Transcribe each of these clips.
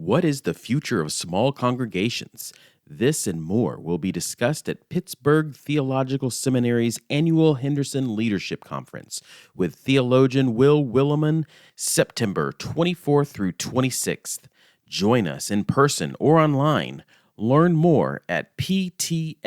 What is the future of small congregations? This and more will be discussed at Pittsburgh Theological Seminary's annual Henderson Leadership Conference with theologian Will Willimon, September 24th through 26th. Join us in person or online. Learn more at pts.edu.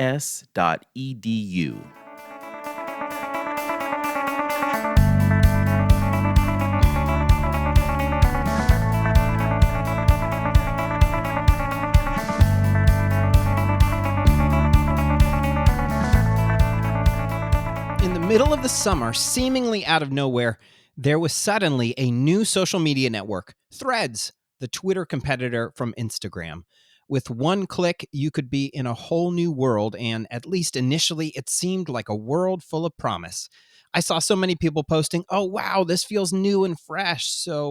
In the middle of the summer, seemingly out of nowhere, there was suddenly a new social media network, Threads, the Twitter competitor from Instagram. With one click, you could be in a whole new world, and at least initially, it seemed like a world full of promise. I saw so many people posting, "Oh, wow, this feels new and fresh, so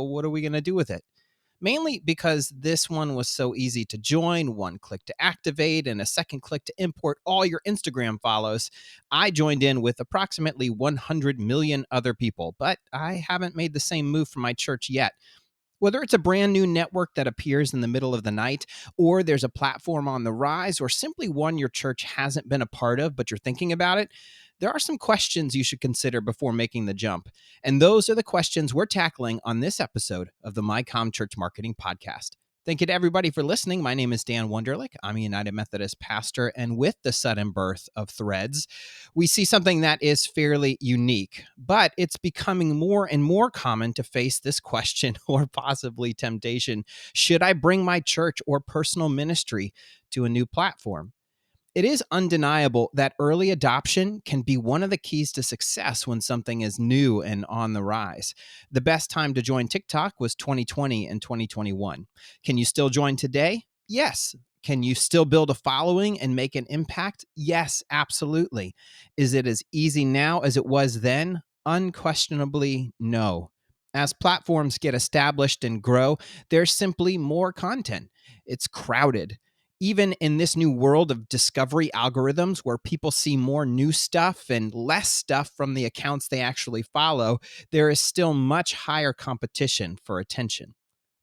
what are we going to do with it?" Mainly because this one was so easy to join, one click to activate, and a second click to import all your Instagram follows. I joined in with approximately 100 million other people, but I haven't made the same move for my church yet. Whether it's a brand new network that appears in the middle of the night, or there's a platform on the rise, or simply one your church hasn't been a part of, but you're thinking about it, there are some questions you should consider before making the jump. And those are the questions we're tackling on this episode of the MyCom Church Marketing Podcast. Thank you to everybody for listening. My name is Dan Wunderlich. I'm a United Methodist pastor, and with the sudden birth of Threads, we see something that is fairly unique, but it's becoming more and more common to face this question or possibly temptation. Should I bring my church or personal ministry to a new platform? It is undeniable that early adoption can be one of the keys to success when something is new and on the rise. The best time to join TikTok was 2020 and 2021. Can you still join today? Yes. Can you still build a following and make an impact? Yes, absolutely. Is it as easy now as it was then? Unquestionably, no. As platforms get established and grow, there's simply more content. It's crowded. Even in this new world of discovery algorithms where people see more new stuff and less stuff from the accounts they actually follow, there is still much higher competition for attention.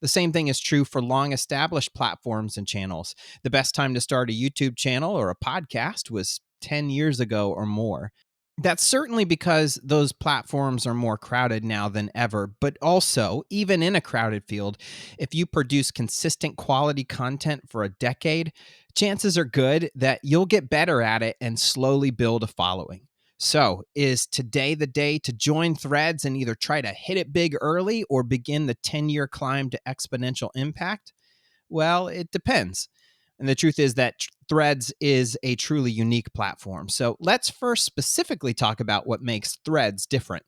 The same thing is true for long-established platforms and channels. The best time to start a YouTube channel or a podcast was 10 years ago or more. That's certainly because those platforms are more crowded now than ever, but also, even in a crowded field, if you produce consistent quality content for a decade, chances are good that you'll get better at it and slowly build a following. So, is today the day to join Threads and either try to hit it big early or begin the 10-year climb to exponential impact? Well, it depends. And the truth is that Threads is a truly unique platform. So let's first specifically talk about what makes Threads different.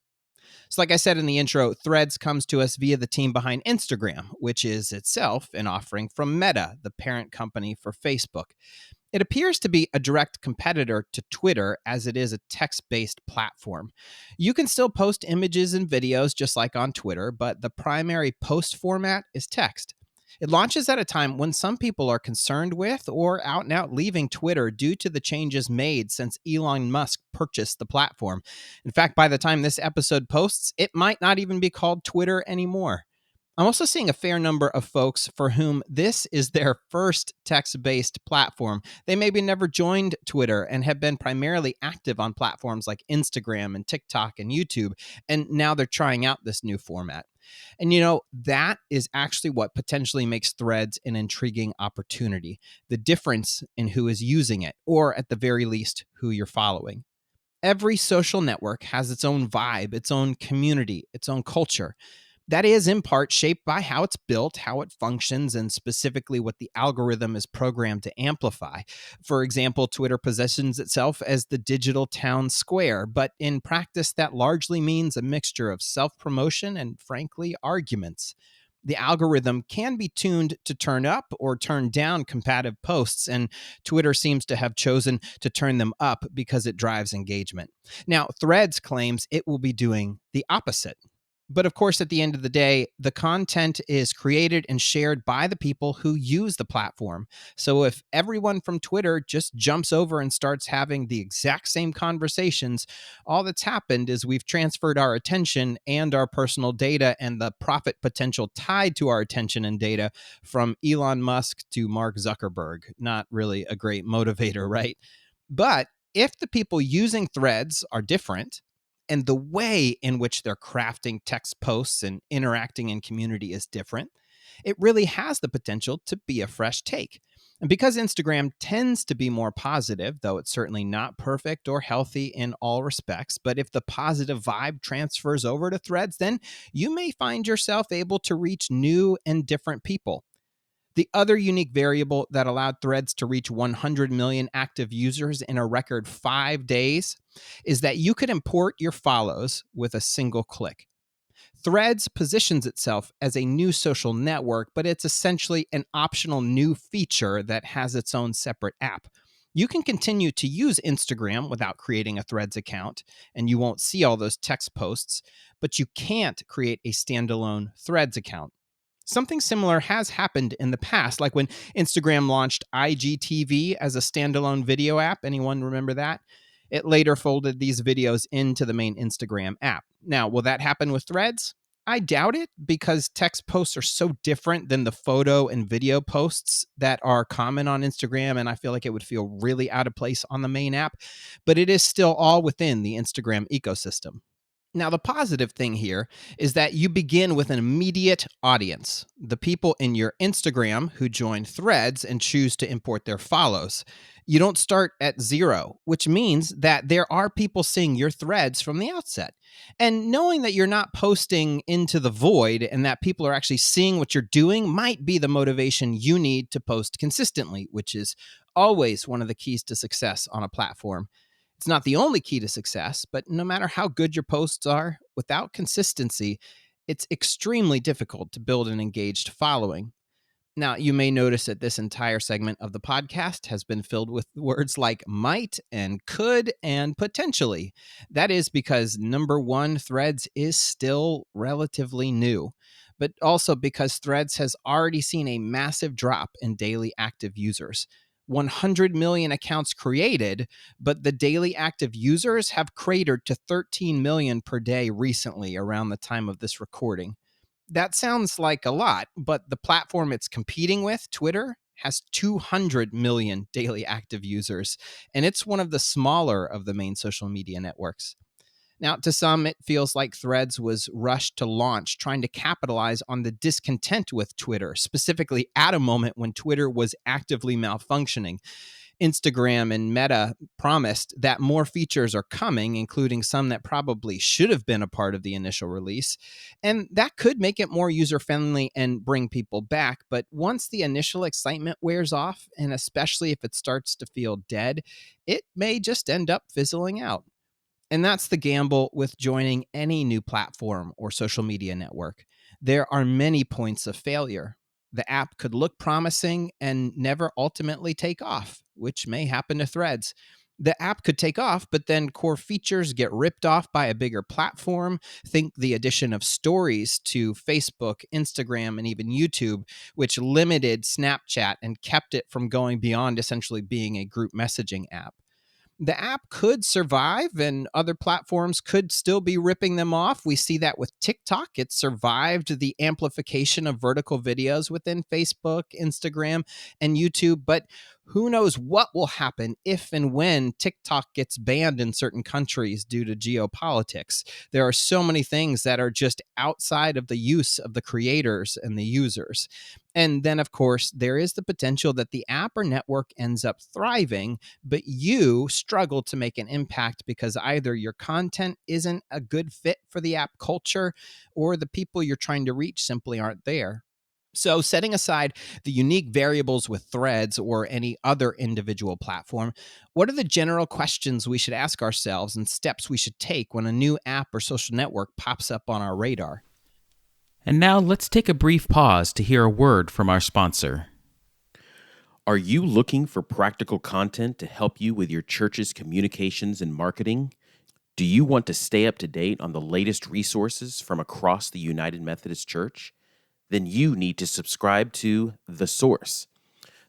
So like I said in the intro, Threads comes to us via the team behind Instagram, which is itself an offering from Meta, the parent company for Facebook. It appears to be a direct competitor to Twitter as it is a text-based platform. You can still post images and videos just like on Twitter, but the primary post format is text. It launches at a time when some people are concerned with or out and out leaving Twitter due to the changes made since Elon Musk purchased the platform. In fact, by the time this episode posts, it might not even be called Twitter anymore. I'm also seeing a fair number of folks for whom this is their first text-based platform. They maybe never joined Twitter and have been primarily active on platforms like Instagram and TikTok and YouTube, and now they're trying out this new format. And that is actually what potentially makes Threads an intriguing opportunity, the difference in who is using it, or at the very least, who you're following. Every social network has its own vibe, its own community, its own culture. That is in part shaped by how it's built, how it functions, and specifically what the algorithm is programmed to amplify. For example, Twitter positions itself as the digital town square, but in practice, that largely means a mixture of self-promotion and, frankly, arguments. The algorithm can be tuned to turn up or turn down combative posts, and Twitter seems to have chosen to turn them up because it drives engagement. Now, Threads claims it will be doing the opposite. But of course, at the end of the day, the content is created and shared by the people who use the platform. So if everyone from Twitter just jumps over and starts having the exact same conversations, all that's happened is we've transferred our attention and our personal data and the profit potential tied to our attention and data from Elon Musk to Mark Zuckerberg. Not really a great motivator, right? But if the people using Threads are different, and the way in which they're crafting text posts and interacting in community is different, it really has the potential to be a fresh take. And because Instagram tends to be more positive, though it's certainly not perfect or healthy in all respects, but if the positive vibe transfers over to Threads, then you may find yourself able to reach new and different people. The other unique variable that allowed Threads to reach 100 million active users in a record 5 days is that you could import your follows with a single click. Threads positions itself as a new social network, but it's essentially an optional new feature that has its own separate app. You can continue to use Instagram without creating a Threads account, and you won't see all those text posts, but you can't create a standalone Threads account. Something similar has happened in the past, like when Instagram launched IGTV as a standalone video app. Anyone remember that? It later folded these videos into the main Instagram app. Now, will that happen with Threads? I doubt it, because text posts are so different than the photo and video posts that are common on Instagram, and I feel like it would feel really out of place on the main app, but it is still all within the Instagram ecosystem. Now, the positive thing here is that you begin with an immediate audience, the people in your Instagram who join Threads and choose to import their follows. You don't start at zero, which means that there are people seeing your threads from the outset. And knowing that you're not posting into the void and that people are actually seeing what you're doing might be the motivation you need to post consistently, which is always one of the keys to success on a platform. It's not the only key to success, but no matter how good your posts are, without consistency, it's extremely difficult to build an engaged following. Now, you may notice that this entire segment of the podcast has been filled with words like might and could and potentially. That is because number one, Threads is still relatively new, but also because Threads has already seen a massive drop in daily active users. 100 million accounts created, but the daily active users have cratered to 13 million per day recently around the time of this recording. That sounds like a lot, but the platform it's competing with, Twitter, has 200 million daily active users, and it's one of the smaller of the main social media networks. Now, to some, it feels like Threads was rushed to launch, trying to capitalize on the discontent with Twitter, specifically at a moment when Twitter was actively malfunctioning. Instagram and Meta promised that more features are coming, including some that probably should have been a part of the initial release. And that could make it more user-friendly and bring people back. But once the initial excitement wears off, and especially if it starts to feel dead, it may just end up fizzling out. And that's the gamble with joining any new platform or social media network. There are many points of failure. The app could look promising and never ultimately take off, which may happen to Threads. The app could take off, but then core features get ripped off by a bigger platform. Think the addition of stories to Facebook, Instagram, and even YouTube, which limited Snapchat and kept it from going beyond essentially being a group messaging app. The app could survive and other platforms could still be ripping them off. We see that with TikTok. It survived the amplification of vertical videos within Facebook, Instagram, and YouTube. But who knows what will happen if and when TikTok gets banned in certain countries due to geopolitics. There are so many things that are just outside of the use of the creators and the users. And then, of course, there is the potential that the app or network ends up thriving, but you struggle to make an impact because either your content isn't a good fit for the app culture or the people you're trying to reach simply aren't there. So, setting aside the unique variables with Threads or any other individual platform, what are the general questions we should ask ourselves and steps we should take when a new app or social network pops up on our radar? And now let's take a brief pause to hear a word from our sponsor. Are you looking for practical content to help you with your church's communications and marketing? Do you want to stay up to date on the latest resources from across the United Methodist Church? Then you need to subscribe to The Source.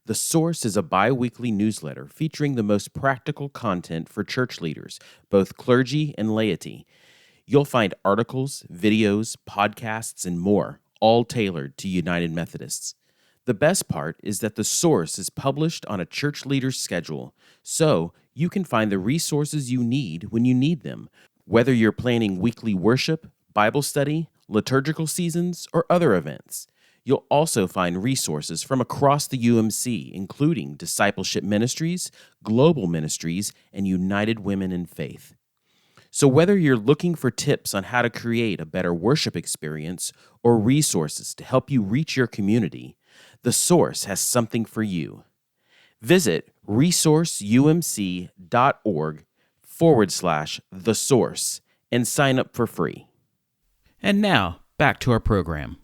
The Source is a bi-weekly newsletter featuring the most practical content for church leaders, both clergy and laity. You'll find articles, videos, podcasts, and more, all tailored to United Methodists. The best part is that The Source is published on a church leader's schedule, so you can find the resources you need when you need them, whether you're planning weekly worship, Bible study, liturgical seasons, or other events. You'll also find resources from across the UMC, including discipleship ministries, global ministries, and United Women in Faith. So whether you're looking for tips on how to create a better worship experience or resources to help you reach your community, The Source has something for you. Visit resourceumc.org/The Source and sign up for free. And now, back to our program.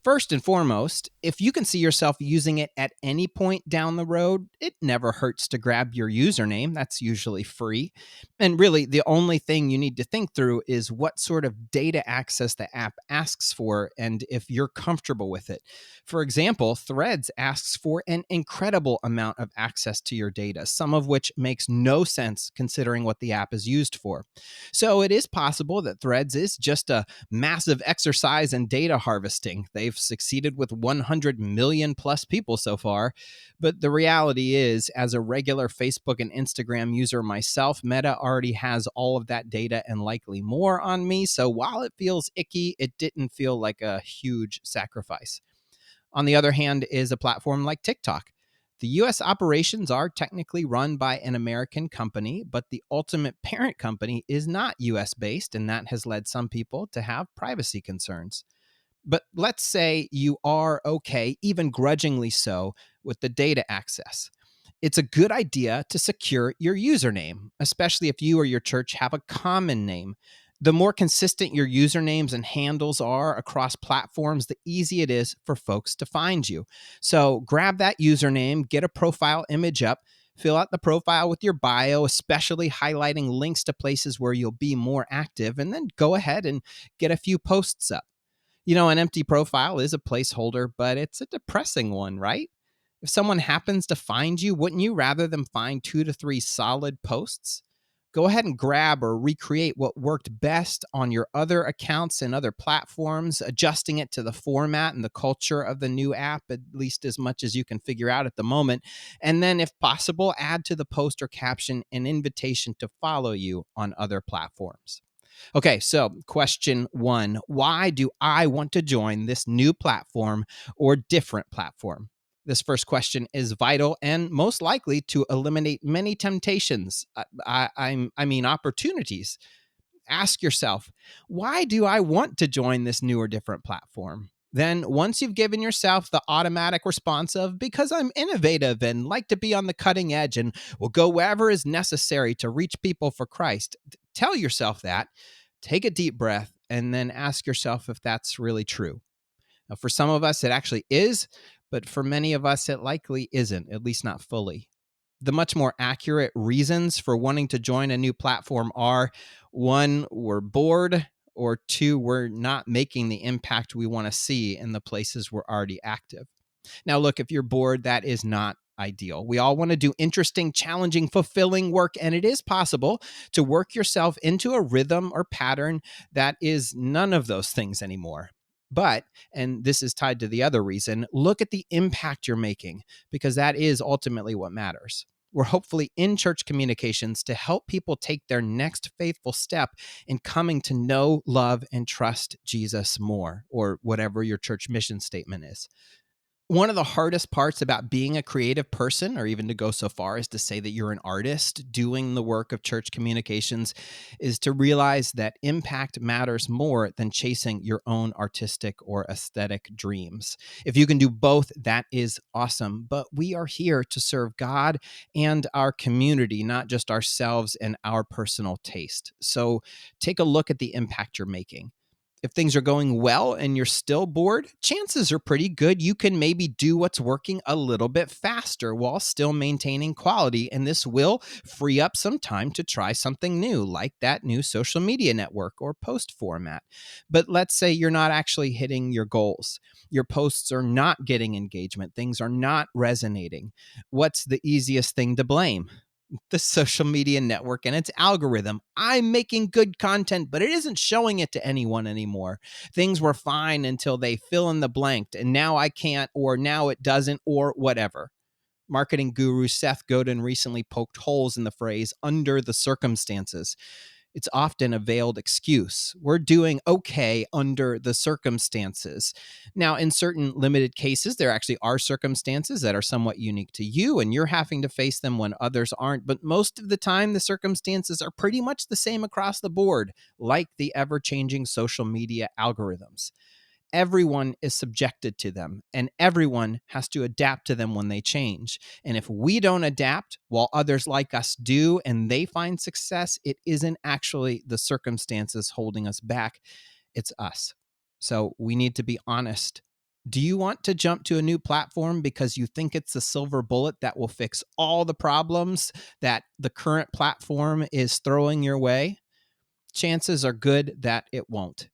First and foremost, if you can see yourself using it at any point down the road, it never hurts to grab your username. That's usually free. And really, the only thing you need to think through is what sort of data access the app asks for and if you're comfortable with it. For example, Threads asks for an incredible amount of access to your data, some of which makes no sense considering what the app is used for. So it is possible that Threads is just a massive exercise in data harvesting. They've succeeded with 100 million plus people so far. But the reality is, as a regular Facebook and Instagram user myself, Meta already has all of that data and likely more on me. So while it feels icky, it didn't feel like a huge sacrifice. On the other hand is a platform like TikTok. The US operations are technically run by an American company, but the ultimate parent company is not US based, and that has led some people to have privacy concerns. But let's say you are okay, even grudgingly so, with the data access. It's a good idea to secure your username, especially if you or your church have a common name. The more consistent your usernames and handles are across platforms, the easier it is for folks to find you. So grab that username, get a profile image up, fill out the profile with your bio, especially highlighting links to places where you'll be more active, and then go ahead and get a few posts up. You know, an empty profile is a placeholder, but it's a depressing one, right? If someone happens to find you, wouldn't you rather them find 2 to 3 solid posts? Go ahead and grab or recreate what worked best on your other accounts and other platforms, adjusting it to the format and the culture of the new app, at least as much as you can figure out at the moment. And then, if possible, add to the post or caption an invitation to follow you on other platforms. Okay, so question 1, why do I want to join this new platform or different platform? This first question is vital and most likely to eliminate many temptations. I mean, opportunities. Ask yourself, why do I want to join this new or different platform? Then, once you've given yourself the automatic response of, because I'm innovative and like to be on the cutting edge and will go wherever is necessary to reach people for Christ, tell yourself that, take a deep breath, and then ask yourself if that's really true. Now, for some of us, it actually is, but for many of us, it likely isn't, at least not fully. The much more accurate reasons for wanting to join a new platform are 1, we're bored, or 2, we're not making the impact we want to see in the places we're already active. Now, look, if you're bored, that is not ideal. We all want to do interesting, challenging, fulfilling work, and it is possible to work yourself into a rhythm or pattern that is none of those things anymore. But, and this is tied to the other reason, look at the impact you're making, because that is ultimately what matters. We're hopefully in church communications to help people take their next faithful step in coming to know, love, and trust Jesus more, or whatever your church mission statement is. One of the hardest parts about being a creative person, or even to go so far as to say that you're an artist doing the work of church communications, is to realize that impact matters more than chasing your own artistic or aesthetic dreams. If you can do both, that is awesome. But we are here to serve God and our community, not just ourselves and our personal taste. So take a look at the impact you're making. If things are going well and you're still bored, chances are pretty good you can maybe do what's working a little bit faster while still maintaining quality. And this will free up some time to try something new, like that new social media network or post format. But let's say you're not actually hitting your goals. Your posts are not getting engagement. Things are not resonating. What's the easiest thing to blame? The social media network and its algorithm. I'm making good content, but it isn't showing it to anyone anymore. Things were fine until they fill in the blank, and now I can't, or now it doesn't, or whatever. Marketing guru Seth Godin recently poked holes in the phrase under the circumstances. It's often a veiled excuse. We're doing okay under the circumstances. Now, in certain limited cases, there actually are circumstances that are somewhat unique to you, and you're having to face them when others aren't. But most of the time, the circumstances are pretty much the same across the board, like the ever-changing social media algorithms. Everyone is subjected to them, and everyone has to adapt to them when they change. And if we don't adapt while others like us do and they find success, it isn't actually the circumstances holding us back, it's us. So we need to be honest. Do you want to jump to a new platform because you think it's a silver bullet that will fix all the problems that the current platform is throwing your way? Chances are good that it won't.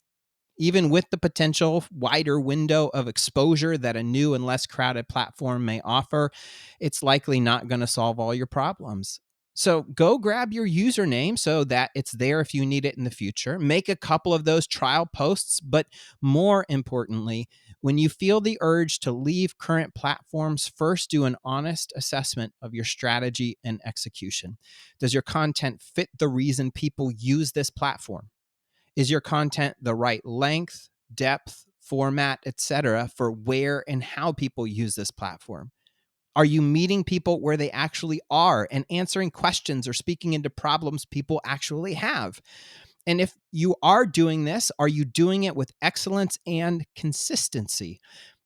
Even with the potential wider window of exposure that a new and less crowded platform may offer, it's likely not going to solve all your problems. So go grab your username so that it's there if you need it in the future. Make a couple of those trial posts, but more importantly, when you feel the urge to leave current platforms, first do an honest assessment of your strategy and execution. Does your content fit the reason people use this platform? Is your content the right length, depth, format, etc. for where and how people use this platform? Are you meeting people where they actually are and answering questions or speaking into problems people actually have? And if you are doing this, are you doing it with excellence and consistency?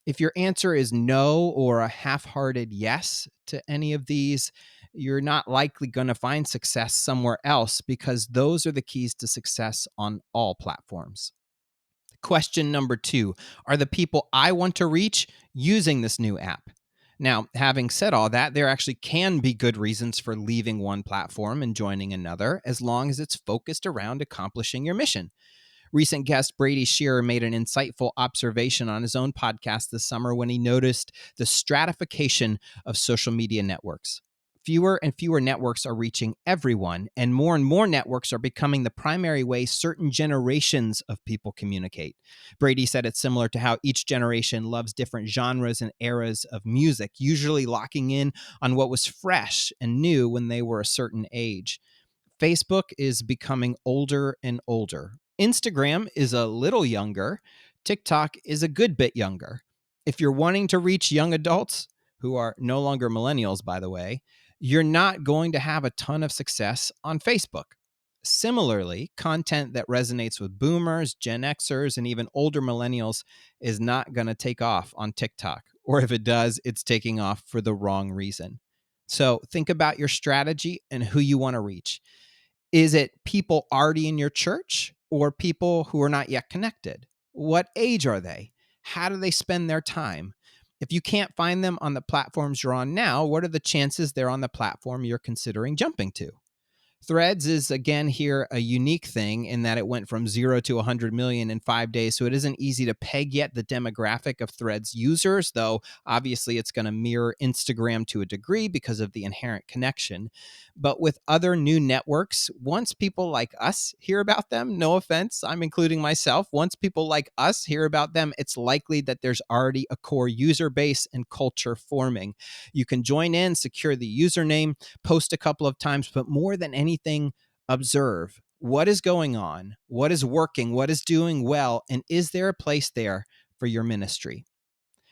If your answer is no or a half-hearted yes to any of these, you're not likely going to find success somewhere else, because those are the keys to success on all platforms. Question number 2, are the people I want to reach using this new app? Now, having said all that, there actually can be good reasons for leaving one platform and joining another, as long as it's focused around accomplishing your mission. Recent guest Brady Shearer made an insightful observation on his own podcast this summer when he noticed the stratification of social media networks. Fewer and fewer networks are reaching everyone, and more networks are becoming the primary way certain generations of people communicate. Brady said it's similar to how each generation loves different genres and eras of music, usually locking in on what was fresh and new when they were a certain age. Facebook is becoming older and older. Instagram is a little younger. TikTok is a good bit younger. If you're wanting to reach young adults, who are no longer millennials, by the way, you're not going to have a ton of success on Facebook. Similarly, content that resonates with boomers, Gen Xers, and even older millennials is not going to take off on TikTok. Or if it does, it's taking off for the wrong reason. So think about your strategy and who you want to reach. Is it people already in your church or people who are not yet connected? What age are they? How do they spend their time? If you can't find them on the platforms you're on now, what are the chances they're on the platform you're considering jumping to? Threads is, again, here a unique thing in that it went from 0 to 100 million in 5 days, so it isn't easy to peg yet the demographic of Threads users, though obviously it's going to mirror Instagram to a degree because of the inherent connection. But with other new networks, once people like us hear about them, no offense, I'm including myself, once people like us hear about them, it's likely that there's already a core user base and culture forming. You can join in, secure the username, post a couple of times, but more than anything, observe what is going on, what is working, what is doing well, and is there a place there for your ministry?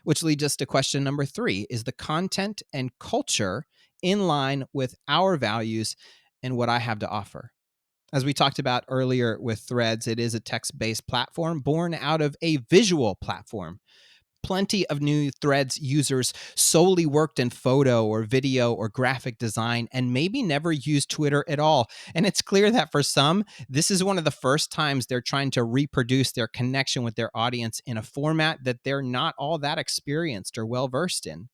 Which leads us to question number 3. Is the content and culture in line with our values and what I have to offer? As we talked about earlier with Threads, it is a text-based platform born out of a visual platform. Plenty of new Threads users solely worked in photo or video or graphic design and maybe never used Twitter at all. And it's clear that for some, this is one of the first times they're trying to reproduce their connection with their audience in a format that they're not all that experienced or well versed in.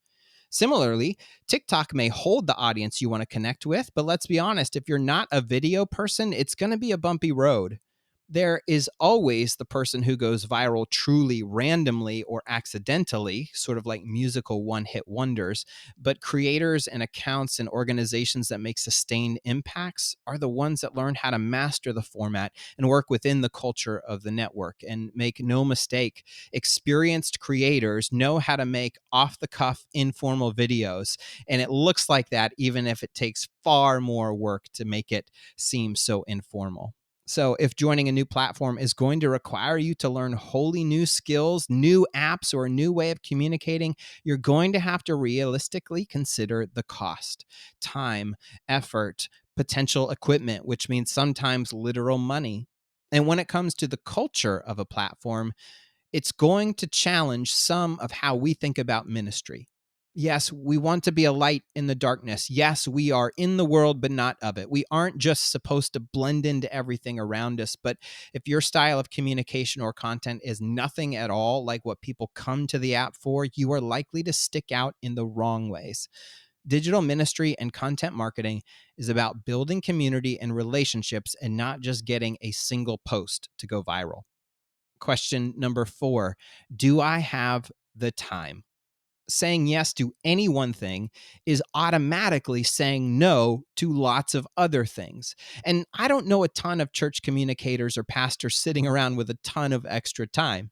Similarly, TikTok may hold the audience you want to connect with, but let's be honest, if you're not a video person, it's going to be a bumpy road. There is always the person who goes viral truly randomly or accidentally, sort of like musical one-hit wonders, but creators and accounts and organizations that make sustained impacts are the ones that learn how to master the format and work within the culture of the network. And make no mistake, experienced creators know how to make off-the-cuff informal videos, and it looks like that even if it takes far more work to make it seem so informal. So if joining a new platform is going to require you to learn wholly new skills, new apps, or a new way of communicating, you're going to have to realistically consider the cost, time, effort, potential equipment, which means sometimes literal money. And when it comes to the culture of a platform, it's going to challenge some of how we think about ministry. Yes, we want to be a light in the darkness. Yes, we are in the world, but not of it. We aren't just supposed to blend into everything around us. But if your style of communication or content is nothing at all like what people come to the app for, you are likely to stick out in the wrong ways. Digital ministry and content marketing is about building community and relationships and not just getting a single post to go viral. Question number 4, do I have the time? Saying yes to any one thing is automatically saying no to lots of other things. And I don't know a ton of church communicators or pastors sitting around with a ton of extra time.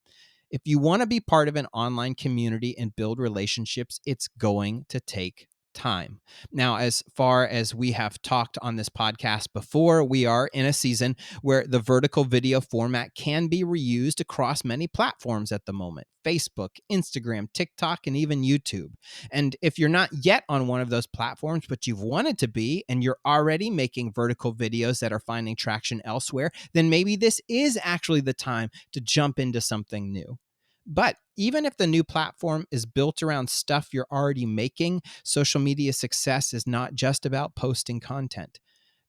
If you want to be part of an online community and build relationships, it's going to take time. Now, as far as we have talked on this podcast before, we are in a season where the vertical video format can be reused across many platforms at the moment: Facebook, Instagram, TikTok, and even YouTube. And if you're not yet on one of those platforms, but you've wanted to be, and you're already making vertical videos that are finding traction elsewhere, then maybe this is actually the time to jump into something new. But even if the new platform is built around stuff you're already making, social media success is not just about posting content.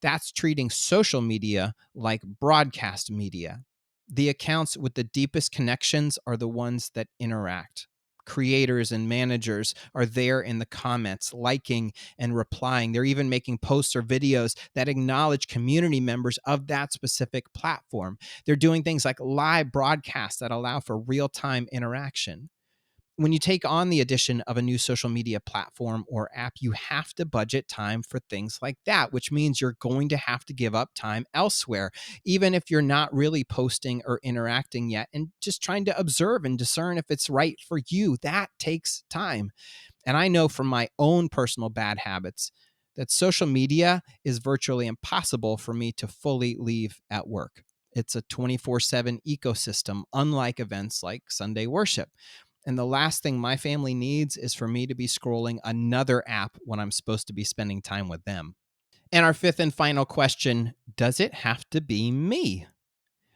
That's treating social media like broadcast media. The accounts with the deepest connections are the ones that interact. Creators and managers are there in the comments, liking and replying. They're even making posts or videos that acknowledge community members of that specific platform. They're doing things like live broadcasts that allow for real-time interaction. When you take on the addition of a new social media platform or app, you have to budget time for things like that, which means you're going to have to give up time elsewhere, even if you're not really posting or interacting yet and just trying to observe and discern if it's right for you. That takes time. And I know from my own personal bad habits that social media is virtually impossible for me to fully leave at work. It's a 24/7 ecosystem, unlike events like Sunday worship. And the last thing my family needs is for me to be scrolling another app when I'm supposed to be spending time with them. And our 5th and final question, does it have to be me?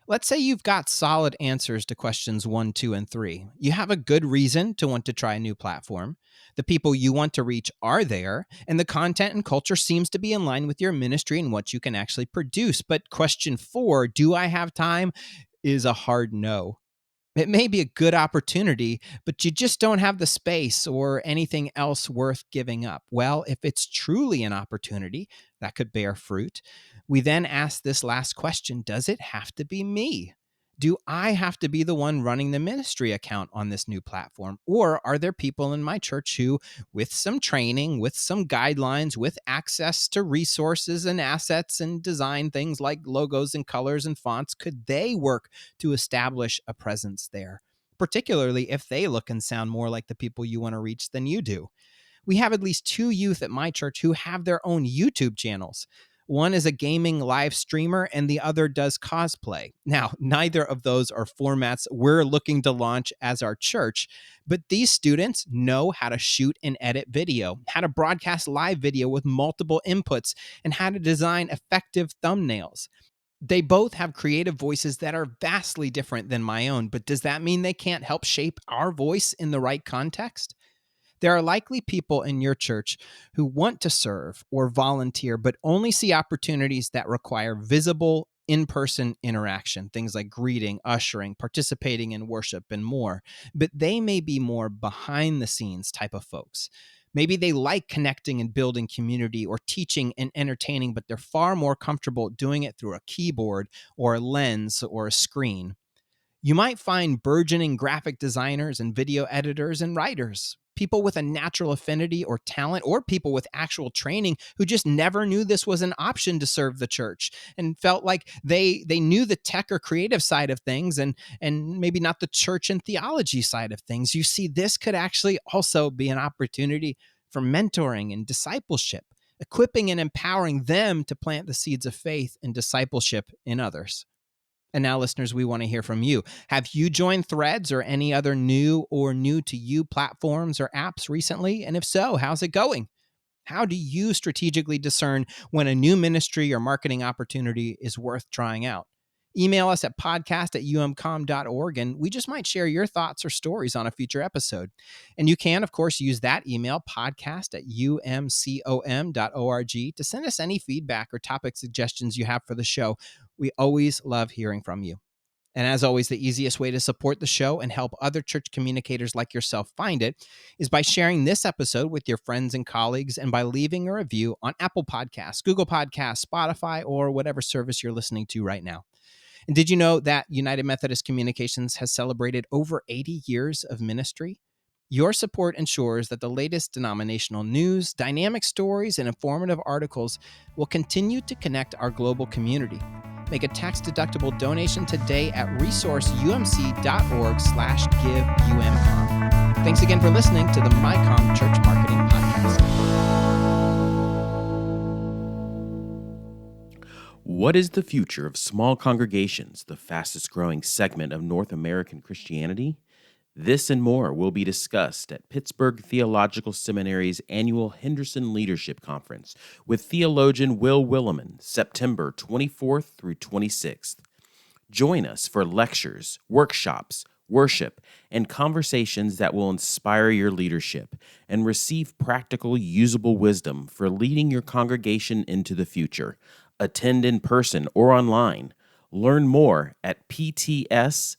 Let's say you've got solid answers to questions 1, 2, and 3. You have a good reason to want to try a new platform. The people you want to reach are there, and the content and culture seems to be in line with your ministry and what you can actually produce. But question 4, do I have time, is a hard no. It may be a good opportunity, but you just don't have the space or anything else worth giving up. Well, if it's truly an opportunity that could bear fruit, we then ask this last question: does it have to be me? Do I have to be the one running the ministry account on this new platform? Or are there people in my church who, with some training, with some guidelines, with access to resources and assets and design things like logos and colors and fonts, could they work to establish a presence there? Particularly if they look and sound more like the people you want to reach than you do. We have at least 2 youth at my church who have their own YouTube channels. One is a gaming live streamer and the other does cosplay. Now, neither of those are formats we're looking to launch as our church, but these students know how to shoot and edit video, how to broadcast live video with multiple inputs, and how to design effective thumbnails. They both have creative voices that are vastly different than my own, but does that mean they can't help shape our voice in the right context? There are likely people in your church who want to serve or volunteer, but only see opportunities that require visible, in-person interaction, things like greeting, ushering, participating in worship, and more. But they may be more behind-the-scenes type of folks. Maybe they like connecting and building community or teaching and entertaining, but they're far more comfortable doing it through a keyboard or a lens or a screen. You might find burgeoning graphic designers and video editors and writers, people with a natural affinity or talent, or people with actual training who just never knew this was an option to serve the church and felt like they knew the tech or creative side of things and maybe not the church and theology side of things. You see, this could actually also be an opportunity for mentoring and discipleship, equipping and empowering them to plant the seeds of faith and discipleship in others. And now, listeners, we want to hear from you. Have you joined Threads or any other new or new to you platforms or apps recently? And if so, how's it going? How do you strategically discern when a new ministry or marketing opportunity is worth trying out? Email us at podcast@umcom.org, and we just might share your thoughts or stories on a future episode. And you can, of course, use that email, podcast@umcom.org, to send us any feedback or topic suggestions you have for the show. We always love hearing from you. And as always, the easiest way to support the show and help other church communicators like yourself find it is by sharing this episode with your friends and colleagues and by leaving a review on Apple Podcasts, Google Podcasts, Spotify, or whatever service you're listening to right now. And did you know that United Methodist Communications has celebrated over 80 years of ministry? Your support ensures that the latest denominational news, dynamic stories, and informative articles will continue to connect our global community. Make a tax-deductible donation today at resourceumc.org/giveumcom. Thanks again for listening to the MyCom Church Marketing Podcast. What is the future of small congregations, the fastest growing segment of North American Christianity? This and more will be discussed at Pittsburgh Theological Seminary's annual Henderson Leadership Conference with theologian Will Willimon, September 24th through 26th. Join us for lectures, workshops, worship, and conversations that will inspire your leadership and receive practical, usable wisdom for leading your congregation into the future. Attend in person or online. Learn more at pts.edu.